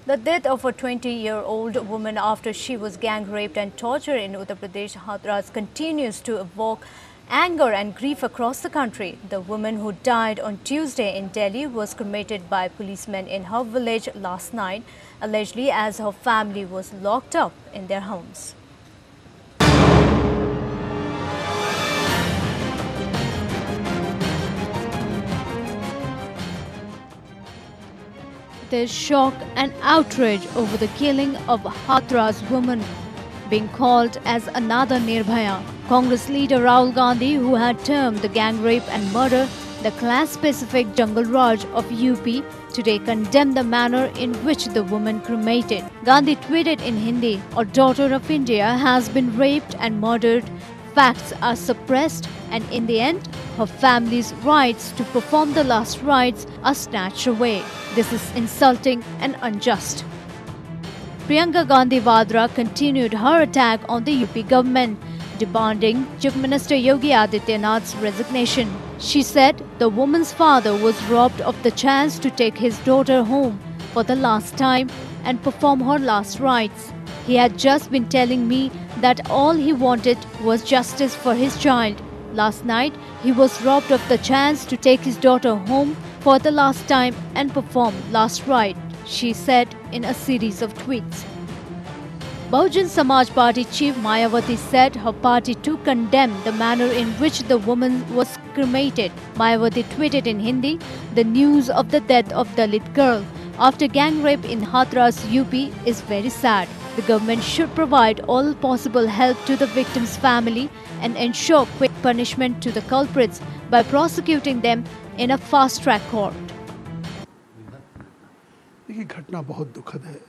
The death of a 20-year-old woman after she was gang raped and tortured in Uttar Pradesh, Hathras, continues to evoke anger and grief across the country. The woman who died on Tuesday in Delhi was cremated by policemen in her village last night, allegedly as her family was locked up in their homes. There's shock and outrage over the killing of Hathras woman, being called as another Nirbhaya. Congress leader Rahul Gandhi, who had termed the gang rape and murder the class-specific Jungle Raj of UP, today condemned the manner in which the woman cremated. Gandhi tweeted in Hindi, "Our daughter of India has been raped and murdered. Facts are suppressed, and in the end, her family's rights to perform the last rites are snatched away. This is insulting and unjust." Priyanka Gandhi Vadra continued her attack on the UP government, demanding Chief Minister Yogi Adityanath's resignation. She said the woman's father was robbed of the chance to take his daughter home for the last time and perform her last rites. He had just been telling me that all he wanted was justice for his child. Last night, he was robbed of the chance to take his daughter home for the last time and perform last rite, she said in a series of tweets. Bahujan Samaj Party chief Mayawati said her party too condemned the manner in which the woman was cremated. Mayawati tweeted in Hindi, "The news of the death of Dalit girl after gang rape in Hathras, UP is very sad. The government should provide all possible help to the victim's family and ensure quick punishment to the culprits by prosecuting them in a fast-track court." देखिए, घटना बहुत दुखद है,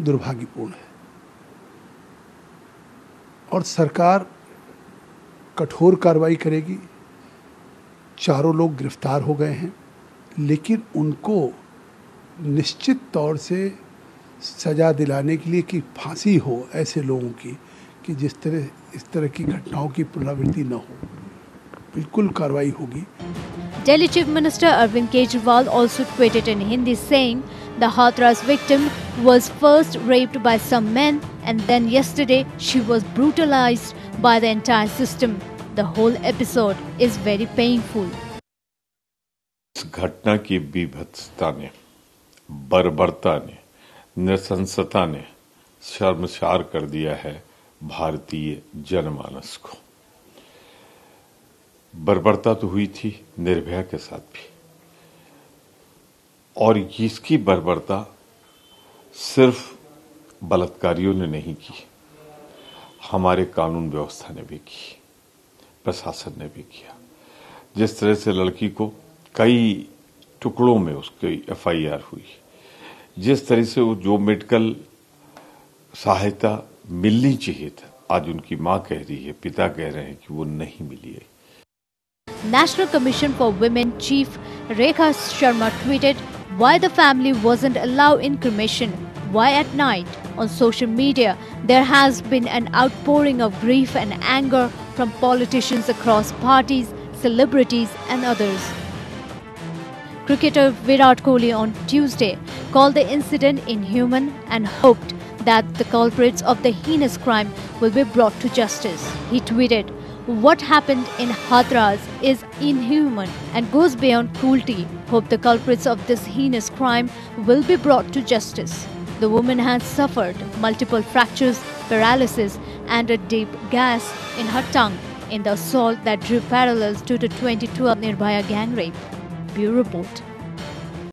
दुर्भाग्यपूर्ण है और सरकार कठोर कार्रवाई करेगी। चारों लोग गिरफ्तार हो गए हैं, लेकिन उनको निश्चित तौर से सजा दिलाने के लिए कि फांसी हो ऐसे लोगों की कि इस तरह की घटनाओं की पुनरावृत्ति न हो, बिल्कुल कार्रवाई होगी। Delhi Chief Minister Arvind Kejriwal also tweeted in Hindi saying the Hathras victim was first raped by some men and then yesterday she was brutalized by the entire system. The whole episode is very painful. इस घटना की बीभत्सता ने, बर्बरता ने, नृशंसता ने शर्मसार कर दिया है भारतीय जनमानस को। बर्बरता तो हुई थी निर्भया के साथ भी, और इसकी बर्बरता सिर्फ बलात्कारियों ने नहीं की, हमारे कानून व्यवस्था ने भी की, प्रशासन ने भी किया। जिस तरह से लड़की को कई टुकड़ों में उसकी एफआईआर हुई, जिस तरह से जो मेडिकल सहायता मिलनी चाहिए था, आज उनकी मां कह रही है, पिता कह रहे हैं कि वो नहीं मिली है। National Commission for Women Chief Rekha Sharma tweeted, "Why the family wasn't allowed in cremation? Why at night?" On social media, there has been an outpouring of grief and anger from politicians across parties, celebrities and others. Cricketer Virat Kohli on Tuesday called the incident inhuman and hoped that the culprits of the heinous crime will be brought to justice. He tweeted, "What happened in Hathras is inhuman and goes beyond cruelty. Hope the culprits of this heinous crime will be brought to justice." The woman has suffered multiple fractures, paralysis and a deep gash in her tongue in the assault that drew parallels to the 2012 Nirbhaya gang rape. Bureau Report.